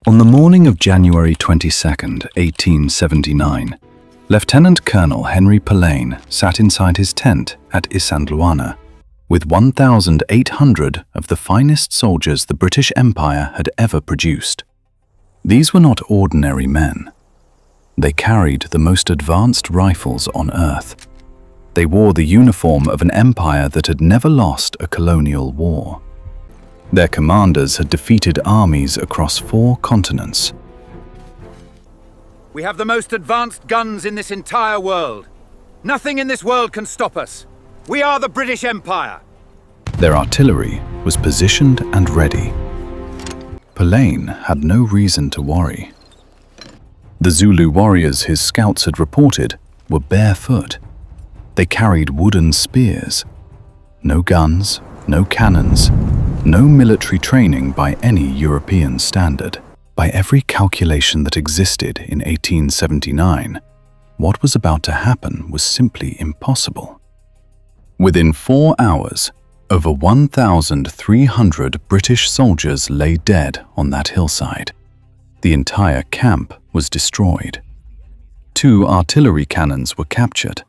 On the morning of January 22nd, 1879, Lieutenant Colonel Henry Pillane sat inside his tent at Isandlwana with 1,800 of the finest soldiers the British Empire had ever produced. These were not ordinary men. They carried the most advanced rifles on earth. They wore the uniform of an empire that had never lost a colonial war. Their commanders had defeated armies across 4 continents. We have the most advanced guns in this entire world. Nothing in this world can stop us. We are the British Empire. Their artillery was positioned and ready. Pillane had no reason to worry. The Zulu warriors his scouts had reported were barefoot. They carried wooden spears. No guns, no cannons, no military training by any European standard. By every calculation that existed in 1879, what was about to happen was simply impossible. Within 4 hours, over 1,300 British soldiers lay dead on that hillside. The entire camp was destroyed. 2 artillery cannons were captured.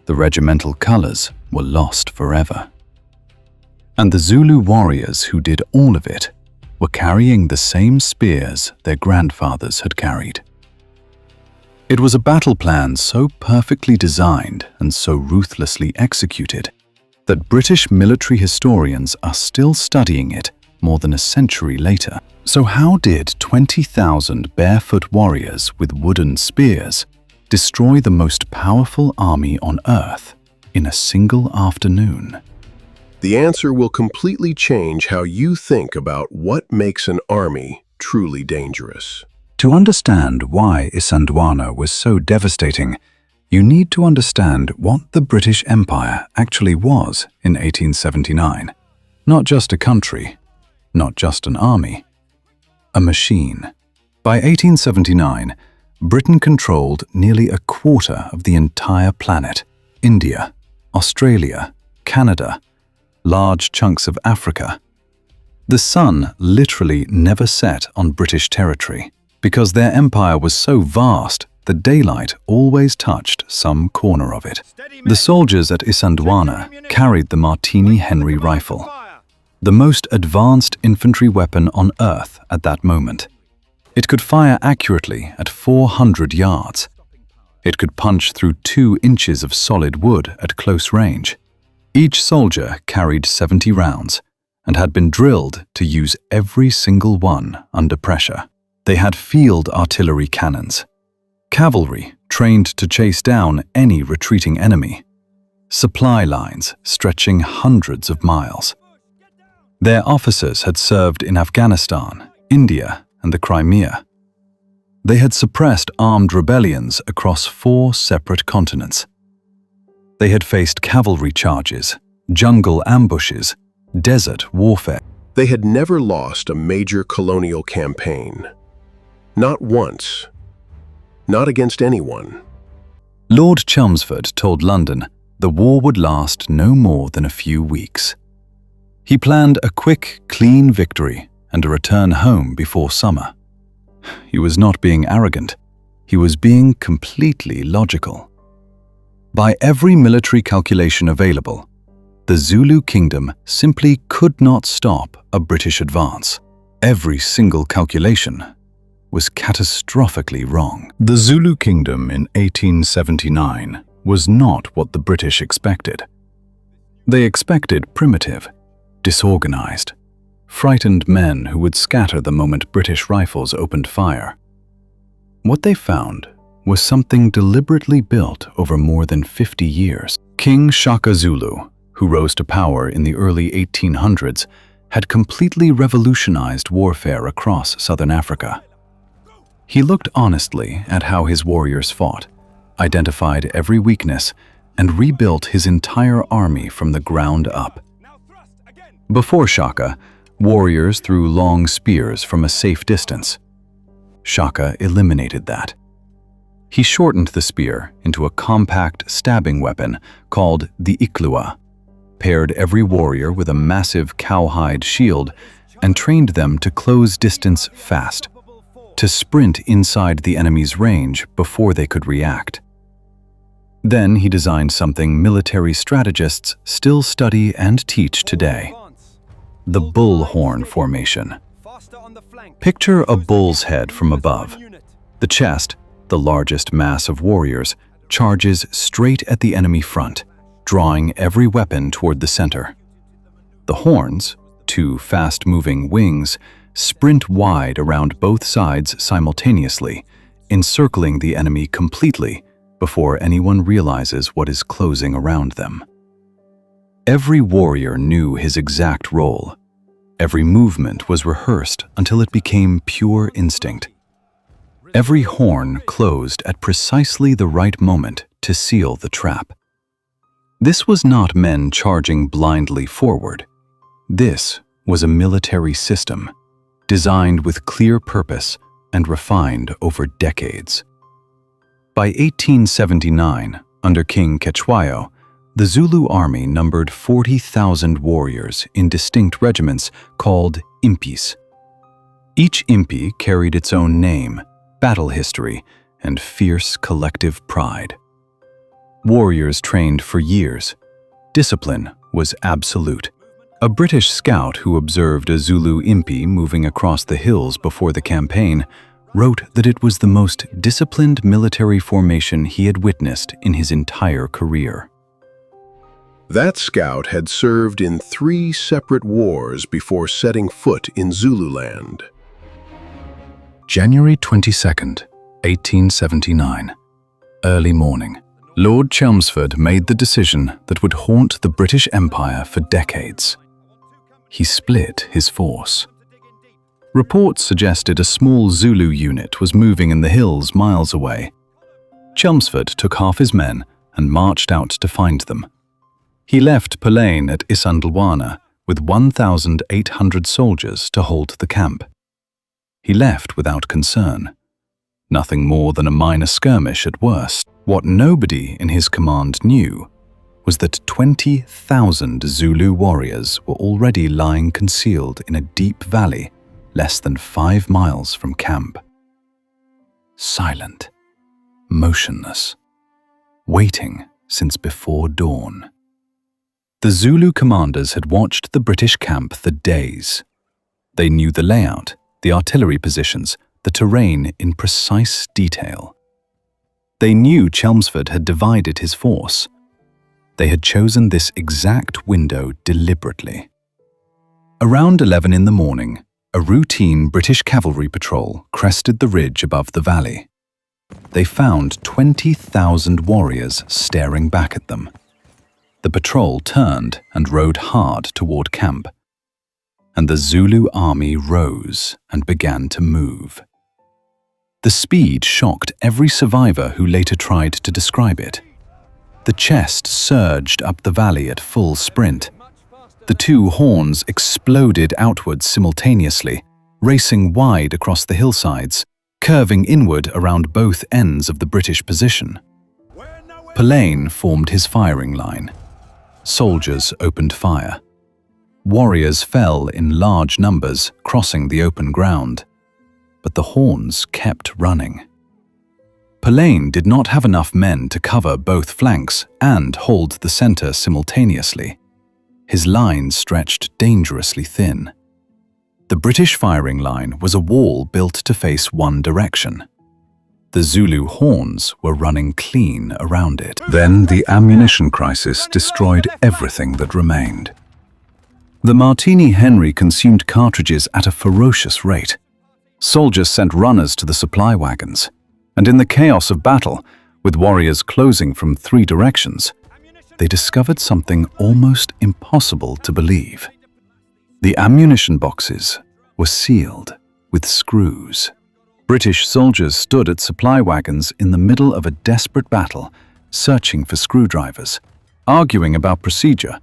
The regimental colors were lost forever. And the Zulu warriors who did all of it were carrying the same spears their grandfathers had carried. It was a battle plan so perfectly designed and so ruthlessly executed that British military historians are still studying it more than a century later. So how did 20,000 barefoot warriors with wooden spears destroy the most powerful army on Earth in a single afternoon? The answer will completely change how you think about what makes an army truly dangerous. To understand why Isandlwana was so devastating, you need to understand what the British Empire actually was in 1879. Not just a country, not just an army, a machine. By 1879, Britain controlled nearly a quarter of the entire planet: India, Australia, Canada, large chunks of Africa. The sun literally never set on British territory. Because their empire was so vast, the daylight always touched some corner of it. The soldiers at Isandlwana carried the Martini Henry rifle, the most advanced infantry weapon on Earth at that moment. It could fire accurately at 400 yards. It could punch through 2 inches of solid wood at close range. Each soldier carried 70 rounds and had been drilled to use every single one under pressure. They had field artillery cannons, cavalry trained to chase down any retreating enemy, supply lines stretching hundreds of miles. Their officers had served in Afghanistan, India, and the Crimea. They had suppressed armed rebellions across 4 separate continents. They had faced cavalry charges, jungle ambushes, desert warfare. They had never lost a major colonial campaign. Not once. Not against anyone. Lord Chelmsford told London the war would last no more than a few weeks. He planned a quick, clean victory and a return home before summer. He was not being arrogant. He was being completely logical. By every military calculation available, the Zulu Kingdom simply could not stop a British advance. Every single calculation was catastrophically wrong. The Zulu Kingdom in 1879 was not what the British expected. They expected primitive, disorganized, frightened men who would scatter the moment British rifles opened fire. What they found was something deliberately built over more than 50 years. King Shaka Zulu, who rose to power in the early 1800s, had completely revolutionized warfare across southern Africa. He looked honestly at how his warriors fought, identified every weakness, and rebuilt his entire army from the ground up. Before Shaka, warriors threw long spears from a safe distance. Shaka eliminated that. He shortened the spear into a compact stabbing weapon called the Iklua, paired every warrior with a massive cowhide shield, and trained them to close distance fast, to sprint inside the enemy's range before they could react. Then he designed something military strategists still study and teach today: the bullhorn formation. Picture a bull's head from above. The chest, the largest mass of warriors, charges straight at the enemy front, drawing every weapon toward the center. The horns, two fast-moving wings, sprint wide around both sides simultaneously, encircling the enemy completely before anyone realizes what is closing around them. Every warrior knew his exact role. Every movement was rehearsed until it became pure instinct. Every horn closed at precisely the right moment to seal the trap. This was not men charging blindly forward. This was a military system, designed with clear purpose and refined over decades. By 1879, under King Cetshwayo, the Zulu army numbered 40,000 warriors in distinct regiments called impis. Each impi carried its own name, battle history, and fierce collective pride. Warriors trained for years. Discipline was absolute. A British scout who observed a Zulu impi moving across the hills before the campaign wrote that it was the most disciplined military formation he had witnessed in his entire career. That scout had served in 3 separate wars before setting foot in Zululand. January 22nd, 1879. Early morning. Lord Chelmsford made the decision that would haunt the British Empire for decades. He split his force. Reports suggested a small Zulu unit was moving in the hills miles away. Chelmsford took half his men and marched out to find them. He left Colonial at Isandlwana with 1,800 soldiers to hold the camp. He left without concern. Nothing more than a minor skirmish at worst. What nobody in his command knew was that 20,000 Zulu warriors were already lying concealed in a deep valley less than 5 miles from camp. Silent, motionless, waiting since before dawn. The Zulu commanders had watched the British camp for days. They knew the layout, the artillery positions, the terrain in precise detail. They knew Chelmsford had divided his force. They had chosen this exact window deliberately. Around 11 in the morning, a routine British cavalry patrol crested the ridge above the valley. They found 20,000 warriors staring back at them. The patrol turned and rode hard toward camp. And the Zulu army rose and began to move. The speed shocked every survivor who later tried to describe it. The chest surged up the valley at full sprint. The 2 horns exploded outwards simultaneously, racing wide across the hillsides, curving inward around both ends of the British position. Colonial formed his firing line. Soldiers opened fire. Warriors fell in large numbers, crossing the open ground. But the horns kept running. Colonial did not have enough men to cover both flanks and hold the center simultaneously. His line stretched dangerously thin. The British firing line was a wall built to face one direction. The Zulu horns were running clean around it. Then the ammunition crisis destroyed everything that remained. The Martini Henry consumed cartridges at a ferocious rate. Soldiers sent runners to the supply wagons, and in the chaos of battle, with warriors closing from 3 directions, they discovered something almost impossible to believe. The ammunition boxes were sealed with screws. British soldiers stood at supply wagons in the middle of a desperate battle, searching for screwdrivers, arguing about procedure,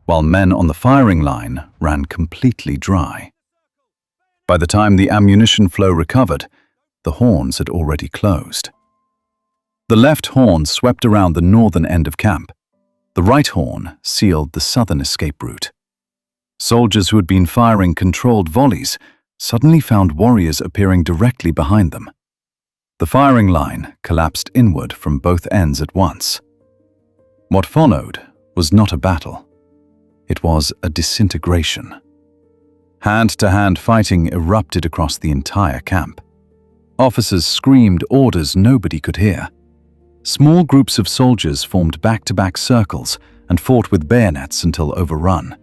while men on the firing line ran completely dry. By the time the ammunition flow recovered, the horns had already closed. The left horn swept around the northern end of camp. The right horn sealed the southern escape route. Soldiers who had been firing controlled volleys suddenly found warriors appearing directly behind them. The firing line collapsed inward from both ends at once. What followed was not a battle. It was a disintegration. Hand-to-hand fighting erupted across the entire camp. Officers screamed orders nobody could hear. Small groups of soldiers formed back-to-back circles and fought with bayonets until overrun.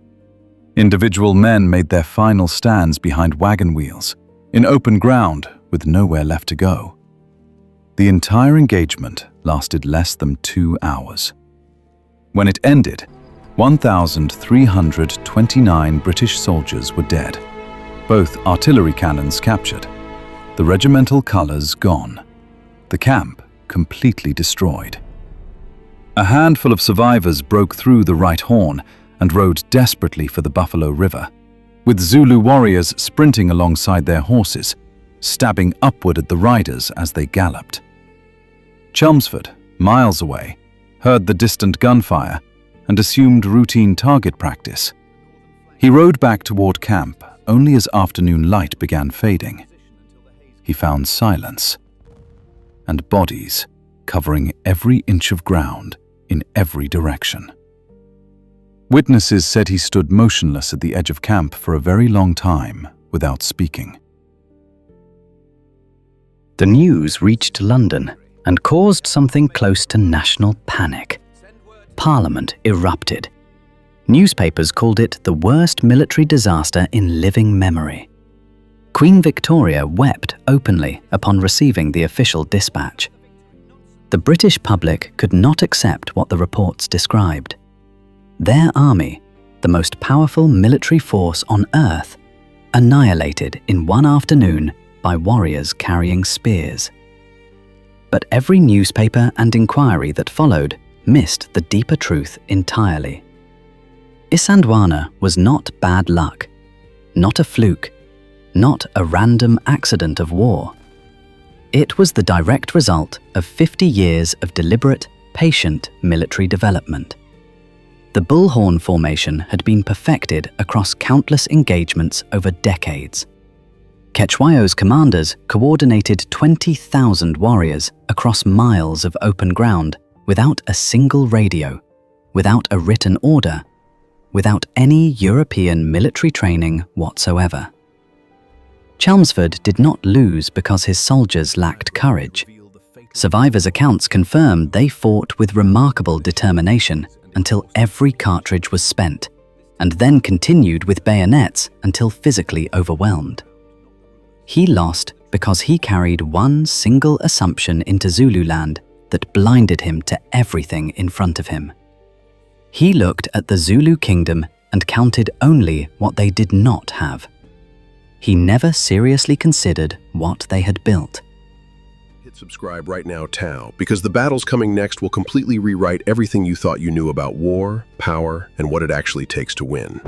Individual men made their final stands behind wagon wheels, in open ground with nowhere left to go. The entire engagement lasted less than 2 hours. When it ended, 1,329 British soldiers were dead, both artillery cannons captured, the regimental colours gone, the camp completely destroyed. A handful of survivors broke through the right horn and rode desperately for the Buffalo River, with Zulu warriors sprinting alongside their horses, stabbing upward at the riders as they galloped. Chelmsford, miles away, heard the distant gunfire and assumed routine target practice. He rode back toward camp only as afternoon light began fading. He found silence and bodies covering every inch of ground in every direction. Witnesses said he stood motionless at the edge of camp for a very long time without speaking. The news reached London and caused something close to national panic. Parliament erupted. Newspapers called it the worst military disaster in living memory. Queen Victoria wept openly upon receiving the official dispatch. The British public could not accept what the reports described. Their army, the most powerful military force on earth, annihilated in one afternoon by warriors carrying spears. But every newspaper and inquiry that followed missed the deeper truth entirely. Isandlwana was not bad luck, not a fluke, not a random accident of war. It was the direct result of 50 years of deliberate, patient military development. The bullhorn formation had been perfected across countless engagements over decades. Cetshwayo's commanders coordinated 20,000 warriors across miles of open ground without a single radio, without a written order, without any European military training whatsoever. Chelmsford did not lose because his soldiers lacked courage. Survivors' accounts confirmed they fought with remarkable determination until every cartridge was spent, and then continued with bayonets until physically overwhelmed. He lost because he carried one single assumption into Zululand that blinded him to everything in front of him. He looked at the Zulu Kingdom and counted only what they did not have. He never seriously considered what they had built. Hit subscribe right now, Tao, because the battles coming next will completely rewrite everything you thought you knew about war, power, and what it actually takes to win.